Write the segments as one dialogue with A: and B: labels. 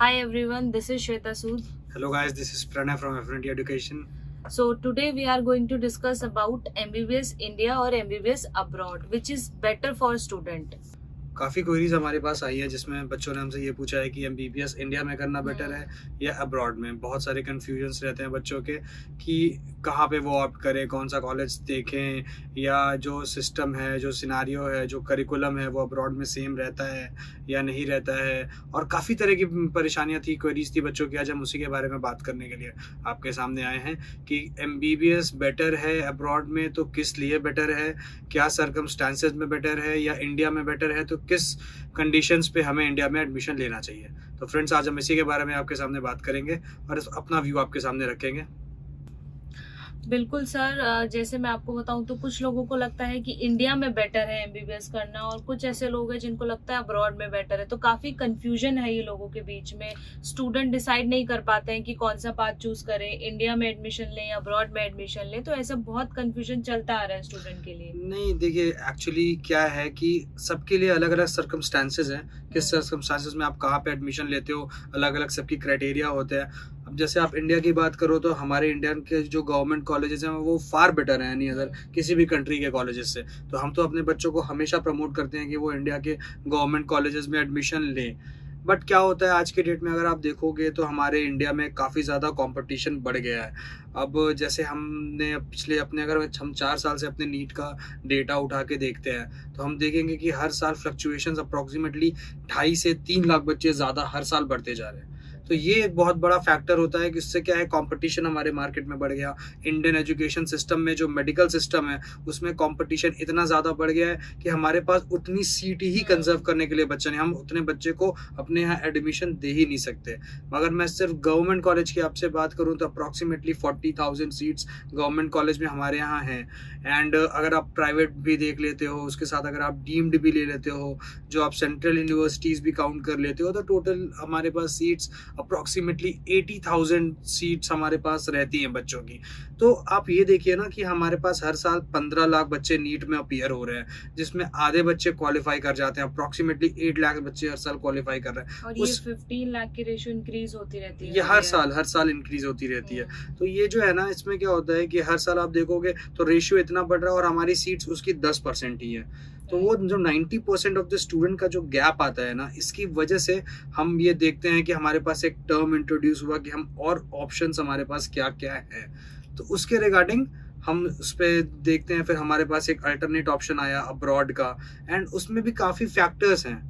A: Hi everyone, this is Shweta Sood.
B: Hello guys, this is Pranay from Affinity Education.
A: So today we are going to discuss about MBBS India or MBBS abroad, which is better for student.
B: काफ़ी queries हमारे पास आई है जिसमें बच्चों ने हमसे ये पूछा है कि एमबीबीएस इंडिया में करना बेटर है या अब्रॉड में। बहुत सारे कन्फ्यूजन्स रहते हैं बच्चों के कि कहाँ पे वो ऑप्ट करें, कौन सा कॉलेज देखें, या जो सिस्टम है, जो सिनारियो है, जो करिकुलम है वो अब्रॉड में सेम रहता है या नहीं रहता है। और काफ़ी तरह की परेशानियाँ थी, क्वेरीज थी बच्चों की। आज हम उसी के बारे में बात करने के लिए आपके सामने आए हैं कि एमबीबीएस बेटर है अब्रॉड में तो किस लिए बेटर है, क्या सर्कमस्टांसेस में बेटर है, या इंडिया में बेटर है तो किस कंडीशंस पे हमें इंडिया में एडमिशन लेना चाहिए। तो फ्रेंड्स, आज हम इसी के बारे में आपके सामने बात करेंगे और अपना व्यू आपके सामने रखेंगे।
A: बिल्कुल सर, जैसे मैं आपको बताऊं तो कुछ लोगों को लगता है कि इंडिया में बेटर है एमबीबीएस करना, और कुछ ऐसे लोग हैं जिनको लगता है अब्रॉड में बेटर है। तो काफी कंफ्यूजन है ये लोगों के बीच में। स्टूडेंट डिसाइड नहीं कर पाते हैं कि कौन सा पाथ चूज करें, इंडिया में एडमिशन लें या अब्रॉड में एडमिशन लें। तो ऐसा बहुत कंफ्यूजन चलता आ रहा है स्टूडेंट के लिए।
B: नहीं, देखिए एक्चुअली क्या है कि सबके लिए अलग अलग सर्कमस्टांसेस हैं। किस सर्कमस्टांसेस में आप कहाँ पे एडमिशन लेते हो, अलग अलग सबकी क्राइटेरिया होते हैं। अब जैसे आप इंडिया की बात करो तो हमारे इंडियन के जो गवर्नमेंट कॉलेजेस हैं वो फार बेटर हैं एनी अदर किसी भी कंट्री के कॉलेजेस से। तो हम तो अपने बच्चों को हमेशा प्रमोट करते हैं कि वो इंडिया के गवर्नमेंट कॉलेजेस में एडमिशन लें। बट क्या होता है आज के डेट में, अगर आप देखोगे तो हमारे इंडिया में काफ़ी ज़्यादा कंपटीशन बढ़ गया है। अब जैसे हमने पिछले अगर हम 4 साल से अपने नीट का डेटा उठा के देखते हैं तो हम देखेंगे कि हर साल फ्लक्चुएशंस अप्रॉक्सीमेटली 2.5 से 3 लाख बच्चे ज़्यादा हर साल बढ़ते जा रहे हैं। तो ये एक बहुत बड़ा फैक्टर होता है कि इससे क्या है, कंपटीशन हमारे मार्केट में बढ़ गया। इंडियन एजुकेशन सिस्टम में जो मेडिकल सिस्टम है उसमें कंपटीशन इतना ज़्यादा बढ़ गया है कि हमारे पास उतनी सीट ही कंजर्व करने के लिए बच्चा नहीं, हम उतने बच्चे को अपने यहाँ एडमिशन दे ही नहीं सकते। मगर मैं सिर्फ गवर्नमेंट कॉलेज की आपसे बात करूँ तो अप्रॉक्सीमेटली 40,000 सीट्स गवर्नमेंट कॉलेज में हमारे यहाँ हैं। एंड अगर आप प्राइवेट भी देख लेते हो, उसके साथ अगर आप डीम्ड भी ले लेते हो, जो आप सेंट्रल यूनिवर्सिटीज़ भी काउंट कर लेते हो, तो टोटल हमारे पास सीट्स अप्रॉक्सीमेटली 80,000 सीट्स हमारे पास रहती हैं बच्चों की। तो आप ये देखिए ना कि हमारे पास हर साल 15 लाख बच्चे नीट में अपीयर हो रहे हैं, जिसमें आधे बच्चे क्वालिफाई कर जाते हैं। अप्रॉक्सीमेटली 8 लाख बच्चे हर साल क्वालिफाई कर रहे हैं।
A: और ये 15 लाख की रेशियो इंक्रीज होती रहती है,
B: ये हर साल इंक्रीज होती रहती है। तो ये जो है ना, इसमें क्या होता है कि हर साल आप देखोगे तो रेशियो इतना बढ़ रहा है और हमारी सीट्स उसकी 10% ही है। तो वो जो 90% ऑफ द स्टूडेंट का जो गैप आता है ना, इसकी वजह से हम ये देखते हैं कि हमारे पास एक टर्म इंट्रोड्यूस हुआ कि हम और ऑप्शंस हमारे पास क्या क्या है, तो उसके रिगार्डिंग हम उस पर देखते हैं। फिर हमारे पास एक अल्टरनेट ऑप्शन आया अब्रॉड का, एंड उसमें भी काफ़ी फैक्टर्स हैं।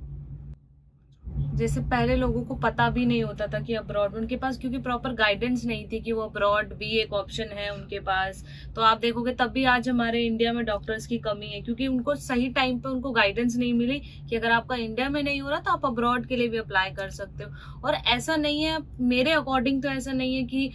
A: जैसे पहले लोगों को पता भी नहीं होता था कि अब्रॉड, उनके पास क्योंकि प्रॉपर गाइडेंस नहीं थी कि वो अब्रॉड भी एक ऑप्शन है उनके पास। तो आप देखोगे तब भी आज हमारे इंडिया में डॉक्टर्स की कमी है, क्योंकि उनको सही टाइम पे उनको गाइडेंस नहीं मिली कि अगर आपका इंडिया में नहीं हो रहा तो आप अब्रॉड के लिए भी अप्लाई कर सकते हो। और ऐसा नहीं है, मेरे अकॉर्डिंग तो ऐसा नहीं है कि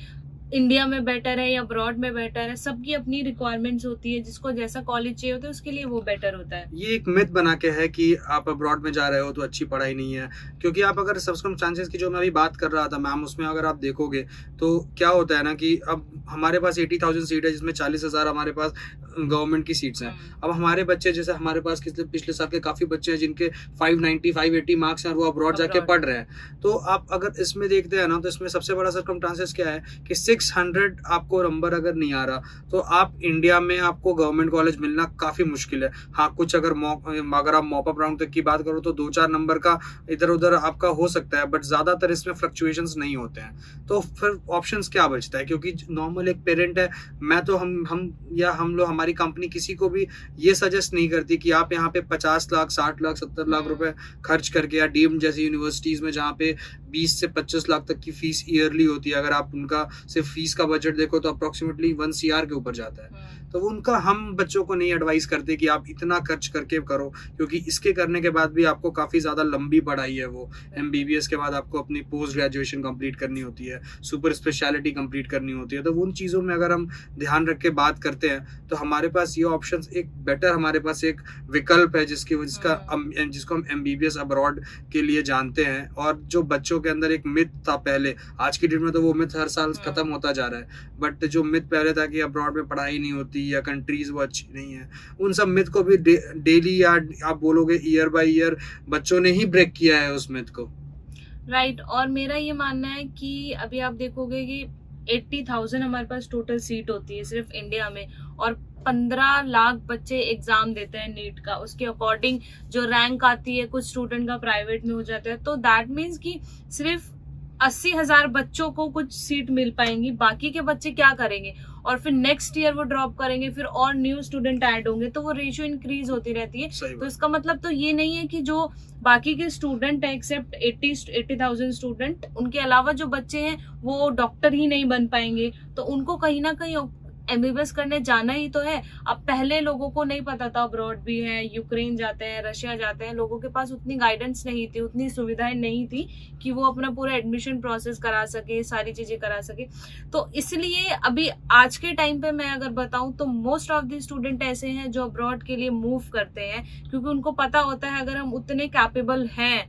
A: इंडिया में बेटर है या अब्रॉड में बेटर है। सबकी अपनी रिक्वायरमेंट्स होती है, जिसको जैसा कॉलेज चाहिए होता है उसके लिए वो बेटर होता है।
B: ये एक मिथ बना के है कि आप अब्रॉड में जा रहे हो तो अच्छी पढ़ाई नहीं है, क्योंकि आप अगर सर्कमस्टांसेस की जो मैं अभी बात कर रहा था मैम, उसमें अगर आप देखोगे तो क्या होता है ना कि अब हमारे पास 80,000 सीट है, जिसमें 40,000 हमारे पास गवर्नमेंट की सीट्स हैं। अब हमारे बच्चे, जैसे हमारे पास पिछले साल के काफ़ी बच्चे हैं जिनके 590 580 मार्क्स हैं और वो अब्रॉड जाके पढ़ रहे हैं। तो आप अगर इसमें देखते हैं ना, तो इसमें सबसे बड़ा सर्कमस्टांसेस क्या है कि 600 आपको नंबर अगर नहीं आ रहा तो आप इंडिया में आपको गवर्नमेंट कॉलेज मिलना काफ़ी मुश्किल है। हाँ, कुछ अगर आप मॉप अप राउंड तक की बात करो तो 2-4 नंबर का इधर उधर आपका हो सकता है, बट ज़्यादातर इसमें फ्लक्चुएशंस नहीं होते हैं। तो फिर ऑप्शंस क्या बचता है, क्योंकि नॉर्मल एक पेरेंट है, मैं तो हम लोग, हमारी कंपनी किसी को भी ये सजेस्ट नहीं करती कि आप यहाँ पे 50 लाख 60 लाख 70 लाख रुपए खर्च करके, या डीम्ड जैसी यूनिवर्सिटीज़ में जहाँ पे 20 से 25 लाख तक की फीस ईयरली होती है, अगर आप उनका सिर्फ फीस का बजट देखो तो अप्रोक्सीमेटली 1 CR के ऊपर जाता है। तो उनका हम बच्चों को नहीं एडवाइस करते कि आप इतना खर्च करके करो, क्योंकि इसके करने के बाद भी आपको काफ़ी ज़्यादा लंबी पढ़ाई है। वो MBBS के बाद आपको अपनी पोस्ट ग्रेजुएशन कंप्लीट करनी होती है, सुपर स्पेशलिटी कंप्लीट करनी होती है। तो उन चीज़ों में अगर हम ध्यान रख के बात करते हैं तो हमारे पास ये ऑप्शंस एक बेटर, हमारे पास एक विकल्प है जिसको हम MBBS अब्रॉड के लिए जानते हैं। और जो बच्चों के अंदर एक मिथ था पहले, आज की डेट में तो वो मिथ हर साल खत्म होता जा रहा है, बट जो मिथ पहले था कि अब्रॉड में पढ़ाई नहीं होती या कंट्रीज वो अच्छी नहीं है, उन सब मिथ को भी डेली या आप बोलोगे ईयर बाय ईयर बच्चों ने ही ब्रेक किया है उस मिथ को।
A: राइट। और मेरा ये मानना है कि अभी आप देखोगे कि 80,000 हमारे पास टोटल सीट होती है सिर्फ इंडिया में, और 15 लाख बच्चे एग्जाम देते हैं नीट का। उसके अकॉर्डिंग जो रैंक आती है, कुछ स्टूडेंट का प्राइवेट में हो जाता है, तो दैट मीन्स कि सिर्फ 80,000 बच्चों को कुछ सीट मिल पाएंगी, बाकी के बच्चे क्या करेंगे? और फिर नेक्स्ट ईयर वो ड्रॉप करेंगे, फिर और न्यू स्टूडेंट ऐड होंगे, तो वो रेशियो इंक्रीज होती रहती है। तो इसका मतलब तो ये नहीं है कि जो बाकी के स्टूडेंट है एक्सेप्ट 80,000 स्टूडेंट, उनके अलावा जो बच्चे हैं वो डॉक्टर ही नहीं बन पाएंगे, तो उनको कहीं ना कहीं एमबीबीएस करने जाना ही तो है। अब पहले लोगों को नहीं पता था अब्रॉड भी है, यूक्रेन जाते हैं, रशिया जाते हैं, लोगों के पास उतनी गाइडेंस नहीं थी, उतनी सुविधाएं नहीं थी कि वो अपना पूरा एडमिशन प्रोसेस करा सके, सारी चीजें करा सके। तो इसलिए अभी आज के टाइम पे मैं अगर बताऊं तो मोस्ट ऑफ द स्टूडेंट ऐसे हैं जो अब्रॉड के लिए मूव करते हैं, क्योंकि उनको पता होता है अगर हम उतने कैपेबल हैं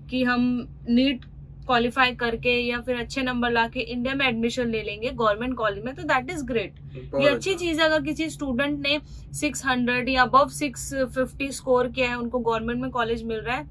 A: कि हम नीट क्वालिफाई करके या फिर अच्छे नंबर लाके इंडिया में एडमिशन ले लेंगे गवर्नमेंट कॉलेज में, तो दैट इज ग्रेट। ये अच्छी चीज है अगर किसी स्टूडेंट ने 600 या अबव 650 स्कोर किया है, उनको गवर्नमेंट में कॉलेज मिल रहा है,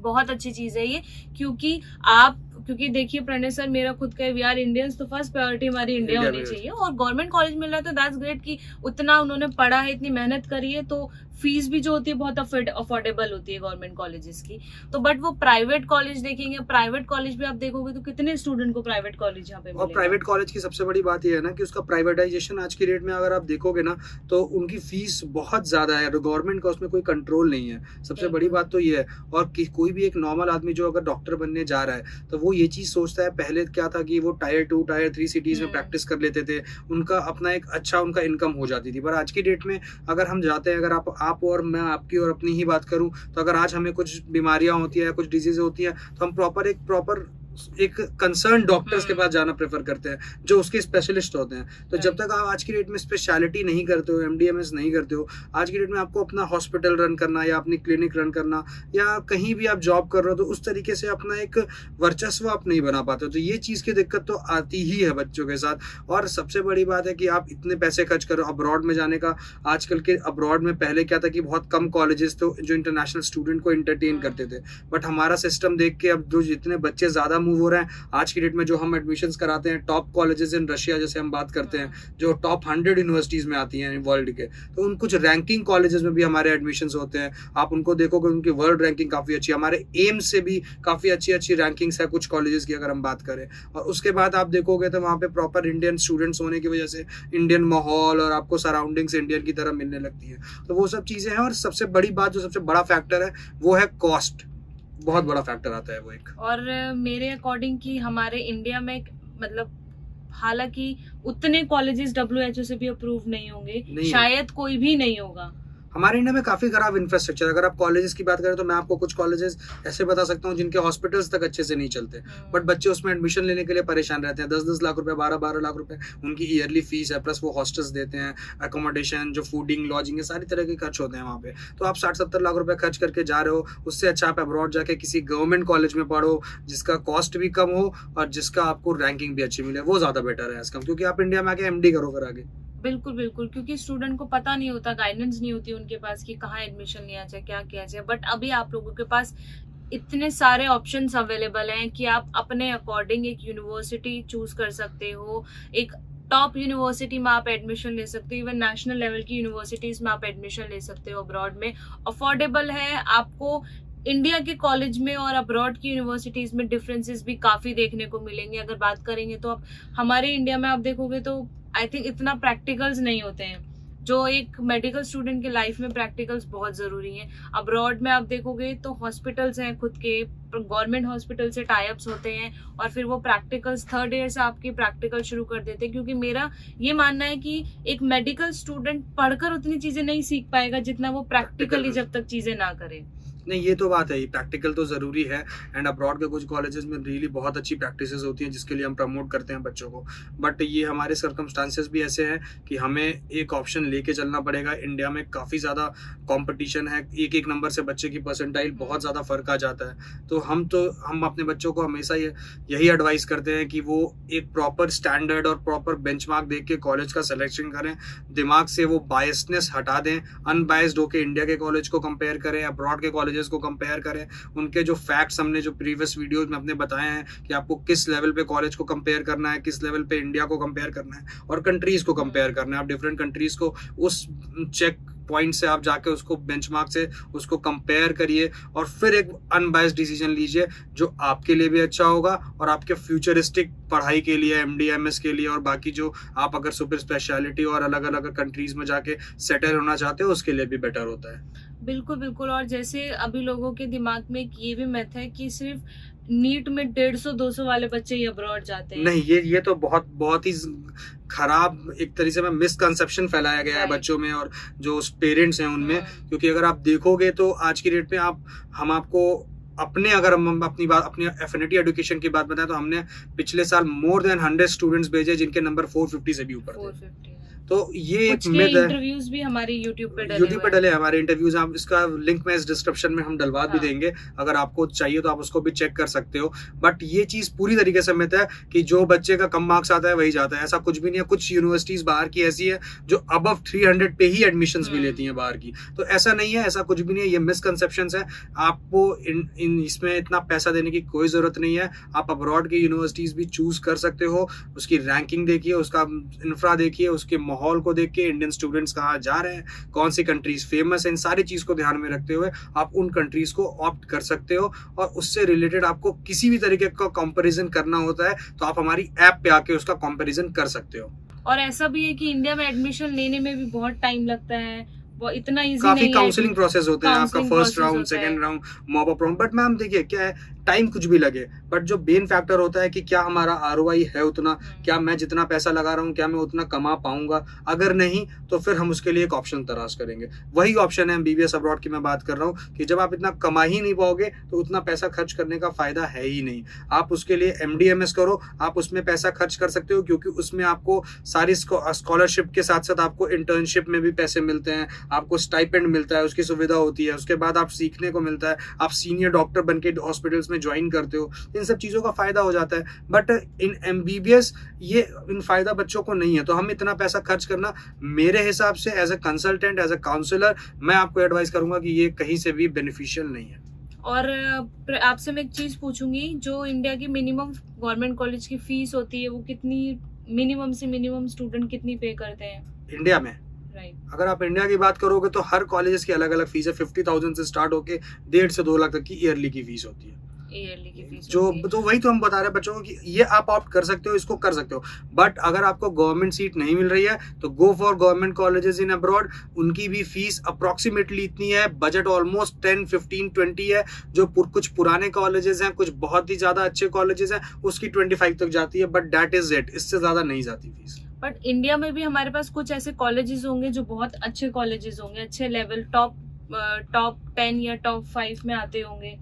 A: बहुत अच्छी चीज है ये। क्योंकि देखिए प्रणय सर, मेरा खुद का वी आर इंडियंस, तो फर्स्ट प्रायोरिटी हमारी इंडिया होनी चाहिए, और गवर्नमेंट कॉलेज मिल रहा है तो दैट्स ग्रेट कि उतना उन्होंने पढ़ा है, इतनी मेहनत करी है, तो फीस भी जो होती है बहुत अफोर्डेबल होती है गवर्नमेंट कॉलेजेस की। तो बट वो प्राइवेट कॉलेज देखेंगे, प्राइवेट कॉलेज भी आप देखोगे तो कितने स्टूडेंट को प्राइवेट कॉलेज यहाँ पे मिलेगा।
B: और प्राइवेट कॉलेज की सबसे बड़ी बात यह है ना कि उसका प्राइवेटाइजेशन आज की डेट में अगर आप देखोगे ना तो उनकी फीस बहुत ज्यादा है, गवर्नमेंट का उसमें कोई कंट्रोल नहीं है। सबसे बड़ी बात तो ये है। और कोई भी एक नॉर्मल आदमी जो अगर डॉक्टर बनने जा रहा है तो वो ये चीज सोचता है, पहले क्या था कि वो टायर 2 टायर 3 सिटीज में प्रैक्टिस कर लेते थे, उनका अपना एक अच्छा उनका इनकम हो जाती थी। पर आज की डेट में अगर हम जाते हैं, अगर आप और मैं आपकी और अपनी ही बात करूं, तो अगर आज हमें कुछ बीमारियां होती है, कुछ डिजीज होती है, तो हम प्रॉपर एक कंसर्न डॉक्टर्स के पास जाना प्रेफर करते हैं जो उसके स्पेशलिस्ट होते हैं। तो जब तक आप आज की डेट में स्पेशलिटी नहीं करते हो, एमडीएमएस नहीं करते हो, आज की डेट में आपको अपना हॉस्पिटल रन करना या अपनी क्लिनिक रन करना या कहीं भी आप जॉब कर रहे हो, तो उस तरीके से अपना एक वर्चस्व आप नहीं बना पाते हो। तो ये चीज़ की दिक्कत तो आती ही है बच्चों के साथ। और सबसे बड़ी बात है कि आप इतने पैसे खर्च करो अब्रॉड में जाने का। आजकल के अब्रॉड में पहले क्या था कि बहुत कम कॉलेजेस थे जो इंटरनेशनल स्टूडेंट को एंटरटेन करते थे, बट हमारा सिस्टम देख के अब जो जितने बच्चे ज़्यादा मूव हो रहे हैं आज की डेट में, जो हम एडमिशंस कराते हैं टॉप कॉलेजेस इन रशिया, जैसे हम बात करते हैं, जो टॉप 100 यूनिवर्सिटीज में आती हैं वर्ल्ड के, तो उन कुछ रैंकिंग कॉलेजेस में भी हमारे एडमिशंस होते हैं। आप उनको देखोगे उनकी वर्ल्ड रैंकिंग काफ़ी अच्छी है, हमारे एम्स से भी काफ़ी अच्छी रैंकिंग्स है कुछ कॉलेजेस की अगर हम बात करें। और उसके बाद आप देखोगे तो वहाँ पे प्रॉपर इंडियन स्टूडेंट्स होने की वजह से इंडियन माहौल और आपको सराउंडिंग्स इंडियन की तरह मिलने लगती है। तो वो सब चीज़ें हैं। और सबसे बड़ी बात, जो सबसे बड़ा फैक्टर है वो है कॉस्ट। बहुत बड़ा फैक्टर आता है वो एक।
A: और मेरे अकॉर्डिंग कि हमारे इंडिया में मतलब हालांकि उतने कॉलेजेस WHO से भी अप्रूव नहीं होंगे, शायद कोई भी नहीं होगा।
B: हमारे इंडिया में काफ़ी खराब इंफ्रास्ट्रक्चर। अगर आप कॉलेजेस की बात करें तो मैं आपको कुछ कॉलेजेस ऐसे बता सकता हूँ जिनके हॉस्पिटल्स तक अच्छे से नहीं चलते, बट बच्चे उसमें एडमिशन लेने के लिए परेशान रहते हैं। 10-10 लाख रुपए, 12-12 लाख रुपए उनकी ईयरली फीस है, प्लस वो हॉस्टल्स देते हैं, अकोमोडेशन, जो फूडिंग, लॉजिंग, सारी तरह के खर्च होते हैं वहाँ पे। तो आप 60-70 लाख रुपए खर्च करके जा रहे हो, उससे अच्छा आप अब्रॉड जाके किसी गवर्नमेंट कॉलेज में पढ़ो जिसका कॉस्ट भी कम हो और जिसका आपको रैंकिंग भी अच्छी मिले, वो ज़्यादा बेटर है इसका, क्योंकि आप इंडिया में आके MD करो फिर आगे।
A: बिल्कुल बिल्कुल, क्योंकि स्टूडेंट को पता नहीं होता, गाइडेंस नहीं होती उनके पास कि कहाँ एडमिशन लिया जाए, क्या किया जाए। बट अभी आप लोगों के पास इतने सारे ऑप्शंस अवेलेबल हैं कि आप अपने अकॉर्डिंग एक यूनिवर्सिटी चूज कर सकते हो। एक टॉप यूनिवर्सिटी में आप एडमिशन ले सकते हो, इवन नेशनल लेवल की यूनिवर्सिटीज में आप एडमिशन ले सकते हो अब्रॉड में। अफोर्डेबल है। आपको इंडिया के कॉलेज में और अब्रॉड की यूनिवर्सिटीज में डिफरेंसेस भी काफी देखने को मिलेंगे। अगर बात करेंगे तो आप हमारे इंडिया में आप देखोगे तो आई थिंक इतना प्रैक्टिकल्स नहीं होते हैं, जो एक मेडिकल स्टूडेंट के लाइफ में प्रैक्टिकल्स बहुत जरूरी हैं। अब्रॉड में आप देखोगे तो हॉस्पिटल्स हैं खुद के, गवर्नमेंट हॉस्पिटल से टाइप्स होते हैं, और फिर वो प्रैक्टिकल्स 3rd ईयर से आपकी प्रैक्टिकल शुरू कर देते हैं। क्योंकि मेरा ये मानना है कि एक मेडिकल स्टूडेंट पढ़कर उतनी चीजें नहीं सीख पाएगा जितना वो प्रैक्टिकली जब तक चीजें ना करे।
B: नहीं, ये तो बात है, प्रैक्टिकल तो ज़रूरी है। एंड अब्रॉड के कुछ कॉलेजेस में रियली बहुत अच्छी प्रैक्टिसेस होती हैं जिसके लिए हम प्रमोट करते हैं बच्चों को। बट ये हमारे सर्कमस्टांसेस भी ऐसे हैं कि हमें एक ऑप्शन लेके चलना पड़ेगा। इंडिया में काफ़ी ज़्यादा कंपटीशन है, एक नंबर से बच्चे की परसेंटाइल बहुत ज़्यादा फ़र्क आ जाता है। तो हम अपने बच्चों को हमेशा यही एडवाइस करते हैं कि वो एक प्रॉपर स्टैंडर्ड और प्रॉपर बेंचमार्क देख के कॉलेज का सिलेक्शन करें। दिमाग से वो बायसनेस हटा दें, अनबायस्ड होकर इंडिया के कॉलेज को कंपेयर करें, अब्रॉड के कॉलेज कॉलेजेस को कंपेयर करें, उनके जो फैक्ट्स हमने जो प्रीवियस वीडियोज में अपने बताए हैं कि आपको किस लेवल पे कॉलेज को कंपेयर करना है, किस लेवल पे इंडिया को कंपेयर करना है और कंट्रीज को कंपेयर करना है। आप डिफरेंट कंट्रीज को उस चेक पॉइंट से आप जाके उसको बेंचमार्क से उसको कंपेयर करिए और फिर एक अनबायस्ड डिसीजन लीजिए जो आपके लिए भी अच्छा होगा और आपके फ्यूचरिस्टिक पढ़ाई के लिए, MD, MS के लिए और बाकी जो आप अगर सुपर स्पेशलिटी और अलग अलग कंट्रीज में जाके सेटल होना चाहते हो उसके लिए भी बेटर होता है।
A: बिल्कुल बिल्कुल। और जैसे अभी लोगों के दिमाग में एक ये भी मैथ है कि सिर्फ नीट में 150-200 वाले बच्चे ही अब्रॉड जाते हैं।
B: नहीं, ये तो बहुत ही खराब एक तरीके से मिसकंसेप्शन फैलाया गया है बच्चों में और जो पेरेंट्स हैं उनमें। क्योंकि अगर आप देखोगे तो आज की डेट में हम आपको अगर हम अपनी एफिनिटी एजुकेशन की बात बताएं तो हमने पिछले साल मोर देन 100 स्टूडेंट्स भेजे जिनके नंबर 450 से भी ऊपर थे।
A: 450
B: तो ये एक मिथ है।
A: इंटरव्यूज भी हमारे यूट्यूब पे
B: डले हमारे इंटरव्यूज, आप इसका लिंक मैं इस डिस्क्रिप्शन में हम डलवा भी देंगे, अगर आपको चाहिए तो आप उसको भी चेक कर सकते हो। बट ये चीज पूरी तरीके से मिथ है कि जो बच्चे का कम मार्क्स आता है वही जाता है, ऐसा कुछ भी नहीं है। कुछ यूनिवर्सिटीज बाहर की ऐसी है जो अबव 300 पे ही एडमिशंस भी लेती हैं बाहर की, तो ऐसा नहीं है, ऐसा कुछ भी नहीं है। ये मिसकंसेप्शंस है। आपको इसमें इतना पैसा देने की कोई जरूरत नहीं है। आप अब्रॉड की यूनिवर्सिटीज भी चूज कर सकते हो। उसकी रैंकिंग देखिए, उसका इंफ्रा देखिए, उसके माहौल को देख के इंडियन स्टूडेंट्स कहाँ जा रहे हैं, कौन सी कंट्रीज फेमस है, इन सारी चीज को ध्यान में रखते हुए आप उन कंट्रीज को ऑप्ट कर सकते हो। और उससे रिलेटेड आपको किसी भी तरीके का कंपैरिजन करना होता है तो आप हमारी ऐप पे आके उसका कंपैरिजन कर सकते हो।
A: और ऐसा भी है कि इंडिया में एडमिशन लेने में भी बहुत टाइम लगता है, वो इतना इजी
B: काफी
A: नहीं है।
B: काउंसलिंग प्रोसेस होते हैं, आपका first round, second round, mop up round. But ma'am देखिए क्या है, टाइम कुछ भी लगे, बट जो मेन फैक्टर होता है कि क्या हमारा ROI है उतना, क्या मैं जितना पैसा लगा रहा हूँ क्या मैं उतना कमा पाऊंगा। अगर नहीं तो फिर हम उसके लिए एक ऑप्शन तलाश करेंगे। वही ऑप्शन है MBBS अब्रॉड की मैं बात कर रहा हूँ कि जब आप इतना कमा ही नहीं पाओगे तो उतना पैसा खर्च करने का फायदा है ही नहीं। आप उसके लिए MD-MS करो, आप उसमें पैसा खर्च कर सकते हो क्योंकि उसमें आपको सारी स्कॉलरशिप के साथ साथ आपको इंटर्नशिप में भी पैसे मिलते हैं, आपको स्टाइपेंड मिलता है, उसकी सुविधा होती है। उसके बाद आप सीखने को मिलता है, आप सीनियर डॉक्टर बन के हॉस्पिटल्स में ज्वाइन करते हो, इन सब चीजों का फायदा हो जाता है। बट इन MBBS ये इन फायदा बच्चों को नहीं है, तो हम इतना पैसा खर्च करना मेरे हिसाब से as a consultant, as a counsellor मैं आपको एडवाइस करूंगा कि ये कहीं से भी बेनिफिशियल नहीं है।
A: और आपसे मैं एक चीज पूछूंगी, जो इंडिया की मिनिमम गवर्नमेंट कॉलेज की फीस होती है वो कितनी, मिनिमम से मिनिमम स्टूडेंट कितनी पे करते हैं
B: इंडिया में? अगर आप इंडिया की बात करोगे तो हर कॉलेज की अलग अलग फीस है। 50,000 से स्टार्ट होके 1.5 से 2 लाख तक की ईयरली की फीस होती है।
A: ईयरली की फीस
B: जो तो वही तो हम बता रहे हैं बच्चों को कि ये आप ऑप्ट कर सकते हो, इसको कर सकते हो। बट अगर आपको गवर्नमेंट सीट नहीं मिल रही है तो go for government colleges in abroad. उनकी भी फीस अप्रोक्सीमेटली इतनी है, बजट ऑलमोस्ट 10, 15, 20 है। जो कुछ पुराने कॉलेजेस हैं, कुछ बहुत ही ज्यादा अच्छे कॉलेजेस हैं, उसकी 25 तक जाती है, बट दैट इज इट, इससे ज्यादा नहीं जाती फीस।
A: बट इंडिया में भी हमारे पास कुछ ऐसे कॉलेजेस होंगे जो बहुत अच्छे कॉलेजेस होंगे, अच्छे लेवल, टॉप 10 या टॉप 5 में आते होंगे।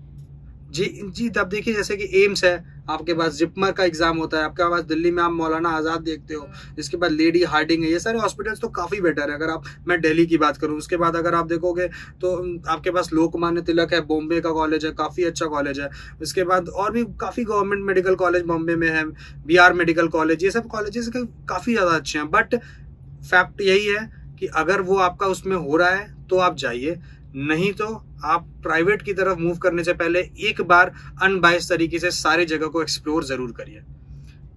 B: जी तब देखिए जैसे कि एम्स है, आपके पास जिपमर का एग्जाम होता है, आपके पास दिल्ली में आप मौलाना आजाद देखते हो, इसके बाद लेडी हार्डिंग है। ये सारे हॉस्पिटल्स तो काफी बेटर है। अगर मैं दिल्ली की बात करूं, उसके बाद अगर आप देखोगे तो आपके पास लोकमान्य तिलक है, बॉम्बे का कॉलेज है, काफी अच्छा कॉलेज है। इसके बाद और भी काफी गवर्नमेंट मेडिकल कॉलेज बॉम्बे में है, BR मेडिकल कॉलेज, ये सब कॉलेजेस काफी ज्यादा अच्छे हैं। बट फैक्ट यही है कि अगर वो आपका उसमें हो रहा है तो आप जाइए, नहीं तो आप प्राइवेट की तरफ मूव करने से पहले एक बार अनबायस्ड तरीके से सारे जगह को एक्सप्लोर जरूर करिए।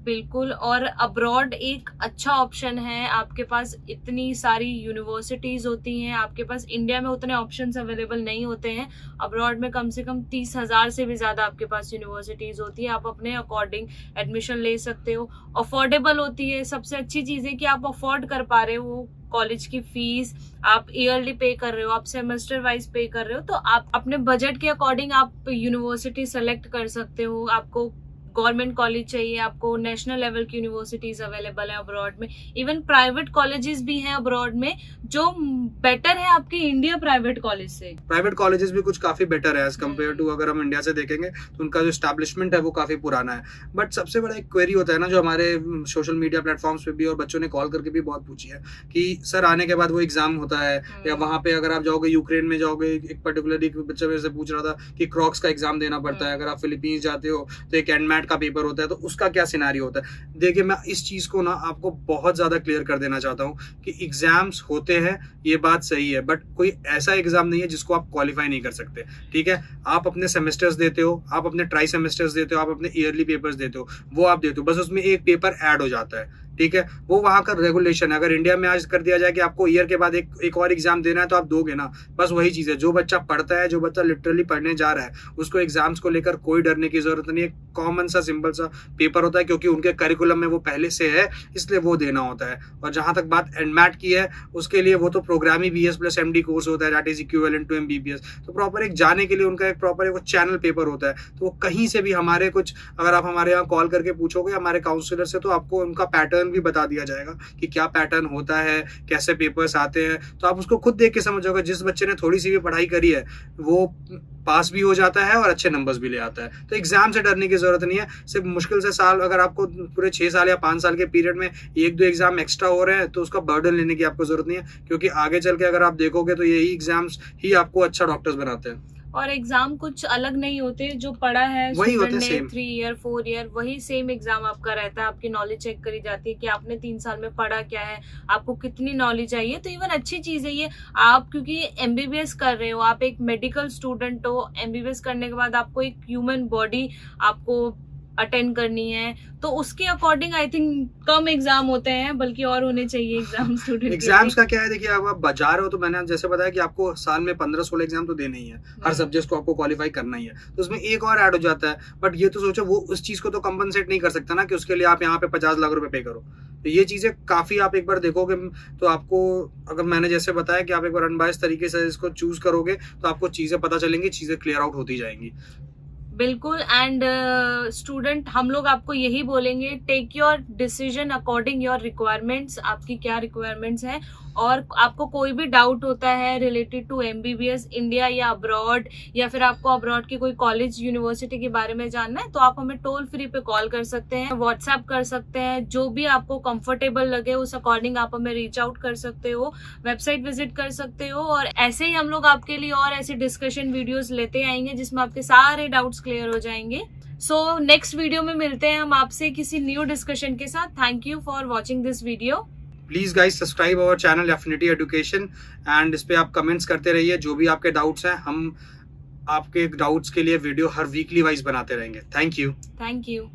A: बिल्कुल। और अब्रॉड एक अच्छा ऑप्शन है। आपके पास इतनी सारी यूनिवर्सिटीज होती हैं, आपके पास इंडिया में उतने ऑप्शंस अवेलेबल नहीं होते हैं। अब्रॉड में कम से कम 30,000 से भी ज्यादा आपके पास यूनिवर्सिटीज होती है। आप अपने अकॉर्डिंग एडमिशन ले सकते हो, अफोर्डेबल होती है। सबसे अच्छी चीज है कि आप अफोर्ड कर पा रहे हो कॉलेज की फीस, आप ईयरली पे कर रहे हो, आप सेमेस्टर वाइज पे कर रहे हो, तो आप अपने बजट के अकॉर्डिंग आप यूनिवर्सिटी सेलेक्ट कर सकते हो। आपको गवर्नमेंट कॉलेज चाहिए, आपको नेशनल लेवल की यूनिवर्सिटीज अवेलेबल है अब्रॉड में। इवन प्राइवेट कॉलेजेस भी हैं अब्रॉड में जो बेटर है आपके इंडिया प्राइवेट कॉलेज से।
B: प्राइवेट कॉलेजेस भी कुछ काफी बेटर है एज कम्पेयर टू, अगर हम इंडिया से देखेंगे तो उनका जो एस्टैब्लिशमेंट है वो काफी पुराना है। बट सबसे बड़ा एक क्वेरी होता है ना, जो हमारे सोशल मीडिया प्लेटफॉर्म्स पे भी और बच्चों ने कॉल करके भी बहुत पूछी है कि सर आने के बाद वो एग्जाम होता है, या वहां पे अगर आप जाओगे यूक्रेन में जाओगे, एक पर्टिकुलर बच्चा मेरे से पूछ रहा था कि क्रॉक्स का एग्जाम देना पड़ता है। अगर आप फिलीपींस जाते हो तो एक एनमैट का पेपर होता है तो उसका क्या सिनेरियो होता है। देखिए मैं इस चीज़ को ना आपको बहुत ज़्यादा क्लियर कर देना चाहता हूँ कि एग्जाम्स होते हैं, ये बात सही है, बट कोई ऐसा एग्जाम नहीं है जिसको आप क्वालिफाई नहीं कर सकते। ठीक है, आप अपने सेमेस्टर्स देते हो, आप अपने ट्राई सेमेस्टर्स देते हो, आप अपने ईयरली पेपर्स देते हो, वो आप देते हो, बस उसमें एक पेपर ऐड हो जाता है। ठीक है, वो वहाँ का रेगुलेशन है। अगर इंडिया में आज कर दिया जाए कि आपको ईयर के बाद एक और एग्जाम देना है तो आप दोगे ना, बस वही चीज़ है। जो बच्चा पढ़ता है, जो बच्चा लिटरली पढ़ने जा रहा है, उसको एग्जाम्स को लेकर कोई डरने की जरूरत नहीं है। कॉमन सा सिंपल सा पेपर होता है, क्योंकि उनके करिकुलम में वो पहले से है, इसलिए वो देना होता है। और जहाँ तक बात एनमैट की है, उसके लिए वो तो प्रोग्रामी BS प्लस MD कोर्स होता है, that is equivalent to MBBS। तो प्रॉपर एक जाने के लिए उनका एक प्रॉपर वो चैनल पेपर होता है। तो वो कहीं से भी हमारे कुछ, अगर आप हमारे यहाँ कॉल करके पूछोगे हमारे काउंसलर से, तो आपको उनका पैटर्न भी बता दिया जाएगा कि क्या पैटर्न होता है, कैसे पेपर्स आते हैं। तो आप उसको खुद देख के समझ जाओगे। जिस बच्चे ने थोड़ी सी भी पढ़ाई करी है वो पास भी हो जाता है और अच्छे नंबर्स भी ले आता है। तो एग्जाम से डरने की जरूरत नहीं है। सिर्फ मुश्किल से साल, अगर आपको पूरे 6 साल या 5 साल के पीरियड में 1-2 एग्जाम एक्स्ट्रा हो रहे हैं तो उसका बर्डन लेने की आपको जरूरत नहीं है, क्योंकि आगे चल के अगर आप देखोगे तो यही एग्जाम्स ही आपको अच्छा डॉक्टर्स बनाते हैं।
A: और एग्जाम कुछ अलग नहीं होते, जो पढ़ा है
B: वही होते
A: स्टूडेंट ने
B: सेम।
A: 3 ईयर 4 ईयर वही सेम एग्जाम आपका रहता है। आपकी नॉलेज चेक करी जाती है कि आपने 3 साल में पढ़ा क्या है, आपको कितनी नॉलेज आई है। तो इवन अच्छी चीज है ये। आप क्योंकि MBBS कर रहे हो, आप एक मेडिकल स्टूडेंट हो, MBBS करने के बाद आपको एक ह्यूमन बॉडी आपको अटेंड करनी है, तो उसके according I think come exam होते हैं, बल्कि और होने चाहिए एग्जाम स्टूडेंट।
B: एग्जाम्स का क्या है, देखिए आप बजा रहे हो तो मैंने जैसे बताया कि आपको साल में 15-16 एग्जाम तो देने ही है, हर सब्जेक्ट को आपको क्वालिफाई करना ही है, तो उसमें एक और ऐड हो जाता है। बट ये तो सोचो, वो उस चीज को तो कंपनसेट नहीं कर सकता ना कि उसके लिए आप यहाँ पे 50 लाख रुपए पे करो। तो ये चीजें काफी, आप एक बार देखोगे तो आपको, अगर मैंने जैसे बताया कि आप एक बार अनबायस्ड तरीके से इसको चूज करोगे तो आपको चीजें पता चलेंगी, चीजें क्लियर आउट होती जाएंगी।
A: बिल्कुल। एंड स्टूडेंट, हम लोग आपको यही बोलेंगे, take your decision according your requirements. आपकी क्या रिक्वायरमेंट्स हैं, और आपको कोई भी डाउट होता है रिलेटेड टू MBBS इंडिया या अब्रॉड, या फिर आपको अब्रॉड की कोई कॉलेज यूनिवर्सिटी के बारे में जानना है, तो आप हमें टोल फ्री पे कॉल कर सकते हैं, व्हाट्सएप कर सकते हैं। जो भी आपको कंफर्टेबल लगे उस अकॉर्डिंग आप हमें रीच आउट कर सकते हो, वेबसाइट विजिट कर सकते हो। और ऐसे ही हम लोग आपके लिए और ऐसी डिस्कशन वीडियोस लेते आएंगे जिसमें आपके सारे डाउट्स क्लियर हो जाएंगे। सो नेक्स्ट वीडियो में मिलते हैं हम आपसे किसी न्यू डिस्कशन के साथ। Thank you for watching this video.
B: Please guys subscribe our channel affinity education, and इस पे आप कमेंट्स करते रहिए। जो भी आपके डाउट्स हैं, हम आपके डाउट्स के लिए वीडियो हर वीकली वाइज बनाते रहेंगे। Thank you.